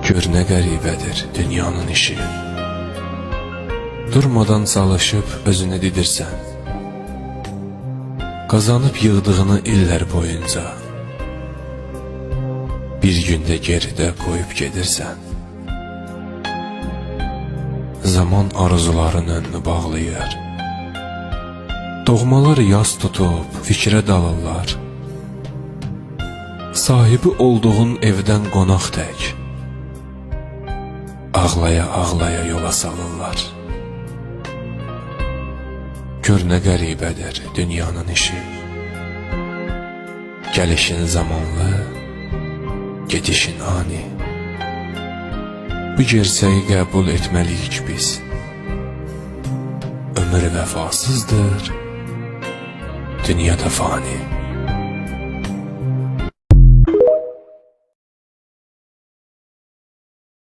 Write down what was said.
Gör nə qəribədir dünyanın işi. Durmadan çalışıb özünü didirsən, qazanıb yığdığını illər boyunca bir gündə geridə qoyub gedirsən. Zaman arzuların önünü bağlayır, doğmalar yas tutub fikrə dalırlar. Sahibi olduğun evdən qonaq tək ağlaya-ağlaya yola salırlar. Gör nə qəribədir dünyanın işi. Gəlişin zamanlı, gedişin ani. Bu gerçəyi qəbul etməliyik biz. Ömür vəfasızdır, dünya da fani.